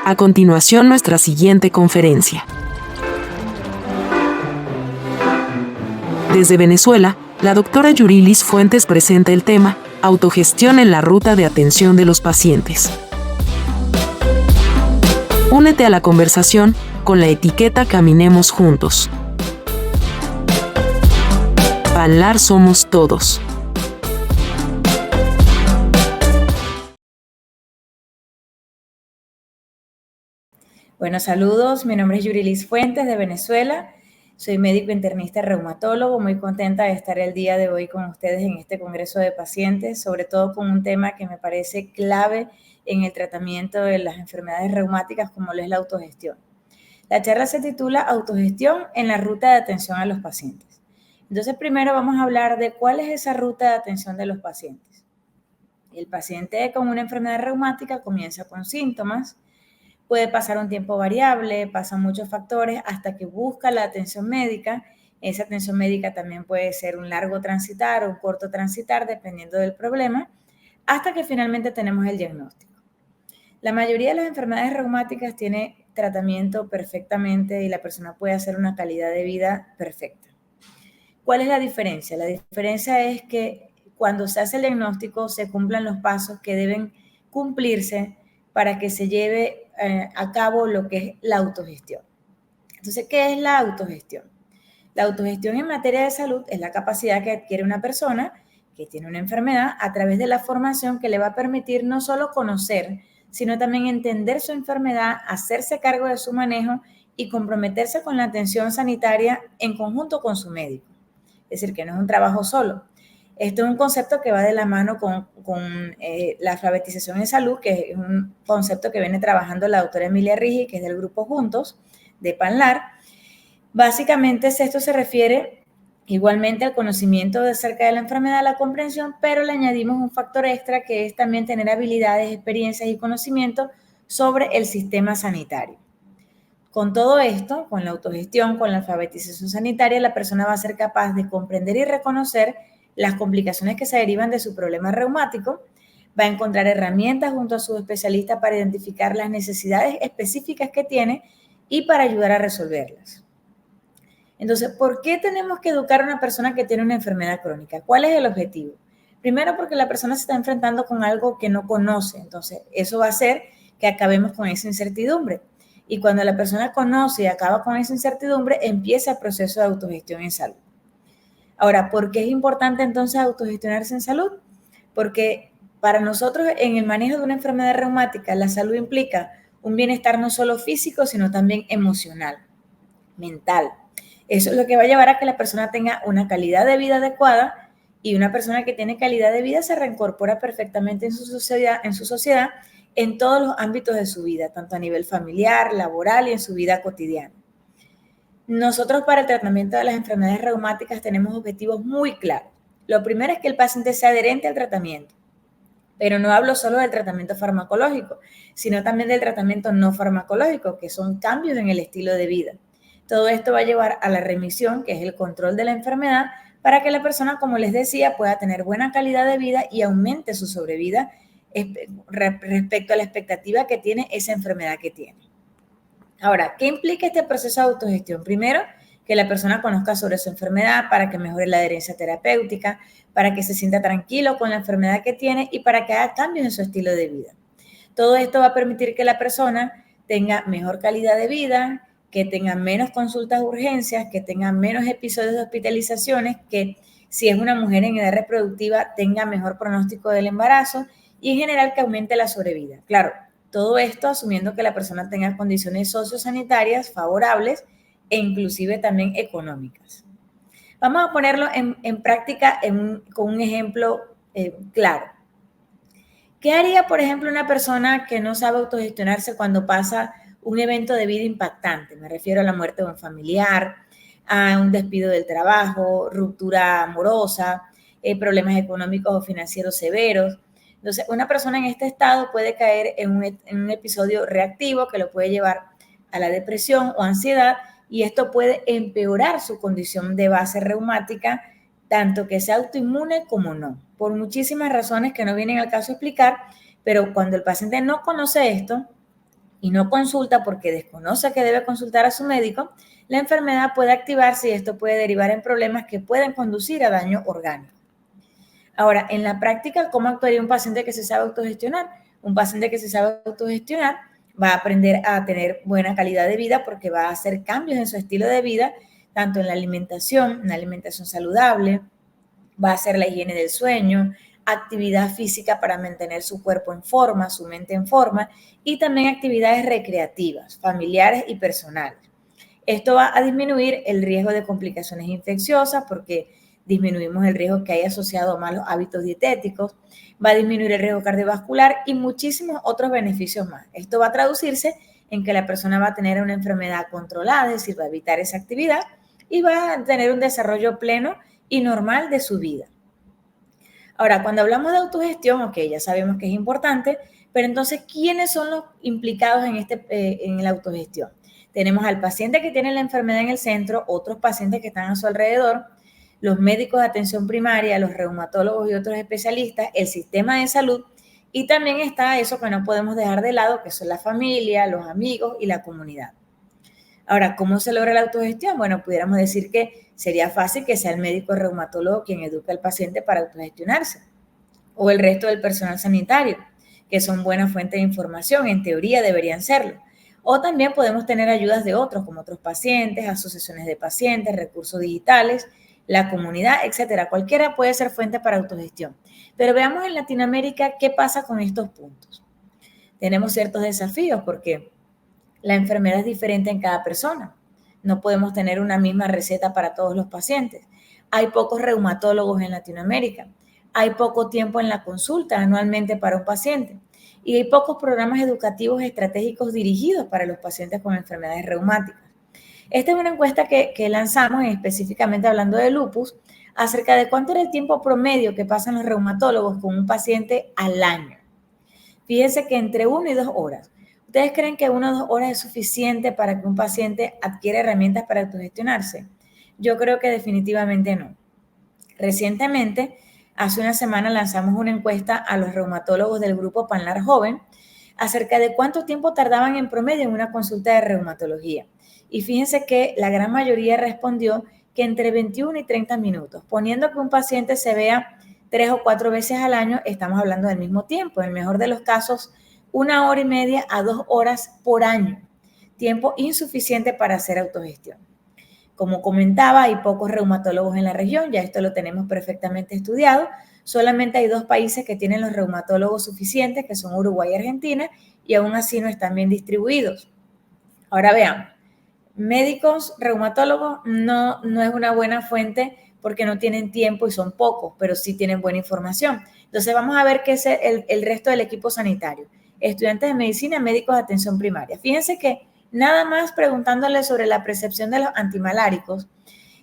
A continuación, nuestra siguiente conferencia. Desde Venezuela, la doctora Yurilis Fuentes presenta el tema Autogestión en la ruta de atención de los pacientes. Únete a la conversación con la etiqueta Caminemos Juntos. Panlar somos todos. Bueno, saludos. Mi nombre es Yurilis Fuentes de Venezuela. Soy médico internista reumatólogo. Muy contenta de estar el día de hoy con ustedes en este congreso de pacientes, sobre todo con un tema que me parece clave en el tratamiento de las enfermedades reumáticas como lo es la autogestión. La charla se titula Autogestión en la ruta de atención a los pacientes. Entonces, primero vamos a hablar de cuál es esa ruta de atención de los pacientes. El paciente con una enfermedad reumática comienza con síntomas. Puede pasar un tiempo variable, pasan muchos factores hasta que busca la atención médica. Esa atención médica también puede ser un largo transitar o un corto transitar, dependiendo del problema, hasta que finalmente tenemos el diagnóstico. La mayoría de las enfermedades reumáticas tiene tratamiento perfectamente y la persona puede hacer una calidad de vida perfecta. ¿Cuál es la diferencia? La diferencia es que cuando se hace el diagnóstico se cumplan los pasos que deben cumplirse para que se lleve a cabo lo que es la autogestión. Entonces, ¿qué es la autogestión? La autogestión en materia de salud es la capacidad que adquiere una persona que tiene una enfermedad a través de la formación que le va a permitir no solo conocer, sino también entender su enfermedad, hacerse cargo de su manejo y comprometerse con la atención sanitaria en conjunto con su médico. Es decir, que no es un trabajo solo. Esto es un concepto que va de la mano con la alfabetización en salud, que es un concepto que viene trabajando la doctora Emilia Rigi, que es del grupo Juntos, de Panlar. Básicamente esto se refiere igualmente al conocimiento acerca de la enfermedad, la comprensión, pero le añadimos un factor extra que es también tener habilidades, experiencias y conocimientos sobre el sistema sanitario. Con todo esto, con la autogestión, con la alfabetización sanitaria, la persona va a ser capaz de comprender y reconocer las complicaciones que se derivan de su problema reumático, va a encontrar herramientas junto a su especialista para identificar las necesidades específicas que tiene y para ayudar a resolverlas. Entonces, ¿por qué tenemos que educar a una persona que tiene una enfermedad crónica? ¿Cuál es el objetivo? Primero, porque la persona se está enfrentando con algo que no conoce, entonces eso va a hacer que acabemos con esa incertidumbre. Y cuando la persona conoce y acaba con esa incertidumbre, empieza el proceso de autogestión en salud. Ahora, ¿por qué es importante entonces autogestionarse en salud? Porque para nosotros en el manejo de una enfermedad reumática, la salud implica un bienestar no solo físico, sino también emocional, mental. Eso es lo que va a llevar a que la persona tenga una calidad de vida adecuada y una persona que tiene calidad de vida se reincorpora perfectamente en su sociedad en todos los ámbitos de su vida, tanto a nivel familiar, laboral y en su vida cotidiana. Nosotros para el tratamiento de las enfermedades reumáticas tenemos objetivos muy claros. Lo primero es que el paciente sea adherente al tratamiento, pero no hablo solo del tratamiento farmacológico, sino también del tratamiento no farmacológico, que son cambios en el estilo de vida. Todo esto va a llevar a la remisión, que es el control de la enfermedad, para que la persona, como les decía, pueda tener buena calidad de vida y aumente su sobrevida respecto a la expectativa que tiene esa enfermedad que tiene. Ahora, ¿qué implica este proceso de autogestión? Primero, que la persona conozca sobre su enfermedad para que mejore la adherencia terapéutica, para que se sienta tranquilo con la enfermedad que tiene y para que haga cambios en su estilo de vida. Todo esto va a permitir que la persona tenga mejor calidad de vida, que tenga menos consultas de urgencias, que tenga menos episodios de hospitalizaciones, que si es una mujer en edad reproductiva tenga mejor pronóstico del embarazo y en general que aumente la sobrevida. Claro, todo esto asumiendo que la persona tenga condiciones sociosanitarias favorables e inclusive también económicas. Vamos a ponerlo en práctica con un ejemplo claro. ¿Qué haría, por ejemplo, una persona que no sabe autogestionarse cuando pasa un evento de vida impactante? Me refiero a la muerte de un familiar, a un despido del trabajo, ruptura amorosa, problemas económicos o financieros severos. Entonces, una persona en este estado puede caer en un episodio reactivo que lo puede llevar a la depresión o ansiedad y esto puede empeorar su condición de base reumática, tanto que sea autoinmune como no, por muchísimas razones que no vienen al caso explicar, pero cuando el paciente no conoce esto, y no consulta porque desconoce que debe consultar a su médico, la enfermedad puede activarse y esto puede derivar en problemas que pueden conducir a daño orgánico. Ahora, en la práctica, ¿cómo actuaría un paciente que se sabe autogestionar? Un paciente que se sabe autogestionar va a aprender a tener buena calidad de vida porque va a hacer cambios en su estilo de vida, tanto en la alimentación, una alimentación saludable, va a hacer la higiene del sueño, actividad física para mantener su cuerpo en forma, su mente en forma, y también actividades recreativas, familiares y personales. Esto va a disminuir el riesgo de complicaciones infecciosas porque disminuimos el riesgo que hay asociado a malos hábitos dietéticos, va a disminuir el riesgo cardiovascular y muchísimos otros beneficios más. Esto va a traducirse en que la persona va a tener una enfermedad controlada, es decir, va a evitar esa actividad y va a tener un desarrollo pleno y normal de su vida. Ahora, cuando hablamos de autogestión, ok, ya sabemos que es importante, pero entonces, ¿quiénes son los implicados en la autogestión? Tenemos al paciente que tiene la enfermedad en el centro, otros pacientes que están a su alrededor, los médicos de atención primaria, los reumatólogos y otros especialistas, el sistema de salud, y también está eso que no podemos dejar de lado, que son la familia, los amigos y la comunidad. Ahora, ¿cómo se logra la autogestión? Bueno, pudiéramos decir que sería fácil que sea el médico reumatólogo quien eduque al paciente para autogestionarse, o el resto del personal sanitario, que son buena fuente de información, en teoría deberían serlo. O también podemos tener ayudas de otros, como otros pacientes, asociaciones de pacientes, recursos digitales, la comunidad, etcétera. Cualquiera puede ser fuente para autogestión. Pero veamos en Latinoamérica qué pasa con estos puntos. Tenemos ciertos desafíos porque la enfermedad es diferente en cada persona. No podemos tener una misma receta para todos los pacientes. Hay pocos reumatólogos en Latinoamérica. Hay poco tiempo en la consulta anualmente para un paciente. Y hay pocos programas educativos estratégicos dirigidos para los pacientes con enfermedades reumáticas. Esta es una encuesta que lanzamos específicamente hablando de lupus, acerca de cuánto era el tiempo promedio que pasan los reumatólogos con un paciente al año. Fíjense que entre 1 y 2 horas. ¿Ustedes creen que 1 o 2 horas es suficiente para que un paciente adquiera herramientas para autogestionarse? Yo creo que definitivamente no. Recientemente, hace una semana, lanzamos una encuesta a los reumatólogos del grupo Panlar Joven acerca de cuánto tiempo tardaban en promedio en una consulta de reumatología. Y fíjense que la gran mayoría respondió que entre 21 y 30 minutos. Poniendo que un paciente se vea 3 o 4 veces al año, estamos hablando del mismo tiempo. En el mejor de los casos, 1 hora y media a 2 horas por año. Tiempo insuficiente para hacer autogestión. Como comentaba, hay pocos reumatólogos en la región, ya esto lo tenemos perfectamente estudiado. Solamente hay 2 países que tienen los reumatólogos suficientes, que son Uruguay y Argentina, y aún así no están bien distribuidos. Ahora veamos, médicos reumatólogos no es una buena fuente porque no tienen tiempo y son pocos, pero sí tienen buena información. Entonces vamos a ver qué es el resto del equipo sanitario. Estudiantes de medicina, médicos de atención primaria. Fíjense que nada más preguntándole sobre la percepción de los antimaláricos,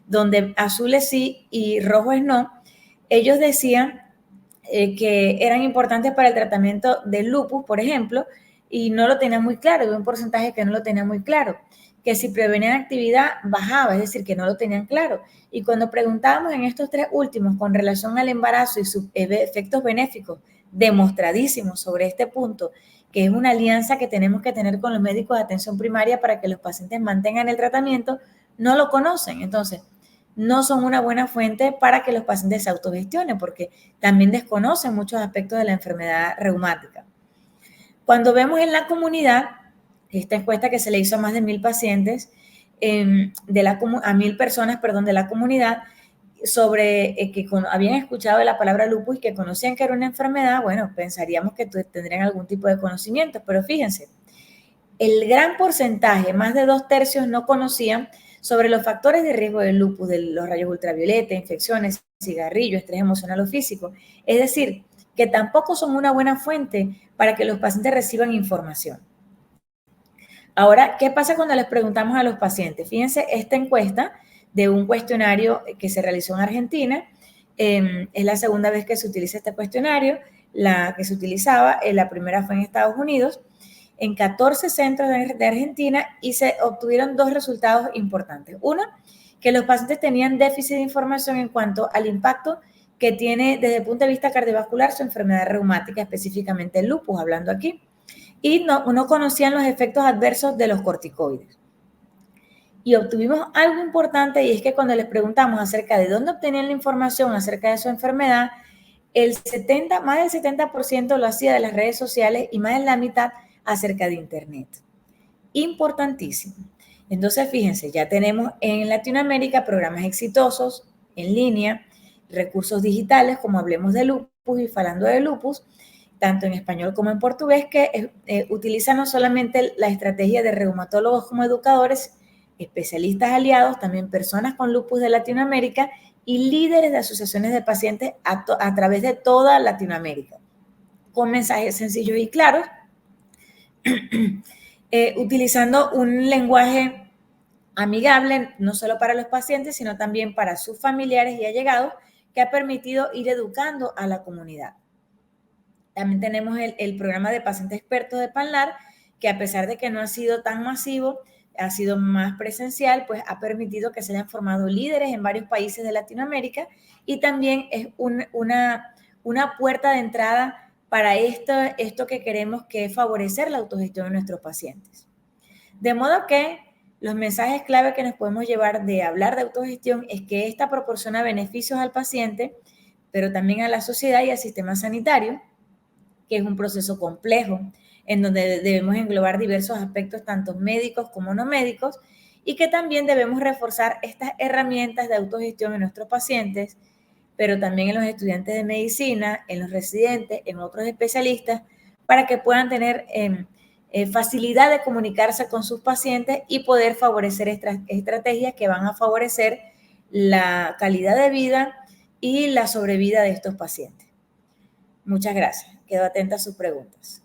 donde azules sí y rojos no, ellos decían que eran importantes para el tratamiento del lupus, por ejemplo, y no lo tenían muy claro, había un porcentaje que no lo tenía muy claro, que si prevenían actividad bajaba, es decir, que no lo tenían claro. Y cuando preguntábamos en estos 3 últimos con relación al embarazo y sus efectos benéficos demostradísimos sobre este punto, que es una alianza que tenemos que tener con los médicos de atención primaria para que los pacientes mantengan el tratamiento, no lo conocen. Entonces, no son una buena fuente para que los pacientes se autogestionen, porque también desconocen muchos aspectos de la enfermedad reumática. Cuando vemos en la comunidad, esta encuesta que se le hizo a más de 1,000 pacientes, a 1,000 personas, de la comunidad, sobre que habían escuchado de la palabra lupus y que conocían que era una enfermedad, bueno, pensaríamos que tendrían algún tipo de conocimiento, pero fíjense, el gran porcentaje, más de 2/3, no conocían sobre los factores de riesgo del lupus, de los rayos ultravioleta, infecciones, cigarrillo, estrés emocional o físico. Es decir, que tampoco son una buena fuente para que los pacientes reciban información. Ahora, ¿qué pasa cuando les preguntamos a los pacientes? Fíjense, esta encuesta de un cuestionario que se realizó en Argentina, es la segunda vez que se utiliza este cuestionario, la que se utilizaba, la primera fue en Estados Unidos, en 14 centros de Argentina, y se obtuvieron 2 resultados importantes. Uno, que los pacientes tenían déficit de información en cuanto al impacto que tiene desde el punto de vista cardiovascular su enfermedad reumática, específicamente el lupus, hablando aquí. y no conocían los efectos adversos de los corticoides. Y obtuvimos algo importante, y es que cuando les preguntamos acerca de dónde obtenían la información acerca de su enfermedad, más del 70% lo hacía de las redes sociales y más de la mitad acerca de Internet. Importantísimo. Entonces, fíjense, ya tenemos en Latinoamérica programas exitosos en línea, recursos digitales, como Hablemos de Lupus y Falando de Lupus, tanto en español como en portugués, que utilizan no solamente la estrategia de reumatólogos como educadores, especialistas aliados, también personas con lupus de Latinoamérica y líderes de asociaciones de pacientes a través de toda Latinoamérica, con mensajes sencillos y claros, utilizando un lenguaje amigable, no solo para los pacientes, sino también para sus familiares y allegados, que ha permitido ir educando a la comunidad. También tenemos el programa de pacientes expertos de PANLAR, que a pesar de que no ha sido tan masivo, ha sido más presencial, pues ha permitido que se hayan formado líderes en varios países de Latinoamérica y también es una puerta de entrada para esto que queremos, que es favorecer la autogestión de nuestros pacientes. De modo que los mensajes clave que nos podemos llevar de hablar de autogestión es que esta proporciona beneficios al paciente, pero también a la sociedad y al sistema sanitario, que es un proceso complejo, en donde debemos englobar diversos aspectos, tanto médicos como no médicos, y que también debemos reforzar estas herramientas de autogestión en nuestros pacientes, pero también en los estudiantes de medicina, en los residentes, en otros especialistas, para que puedan tener facilidad de comunicarse con sus pacientes y poder favorecer estrategias que van a favorecer la calidad de vida y la sobrevida de estos pacientes. Muchas gracias. Quedo atenta a sus preguntas.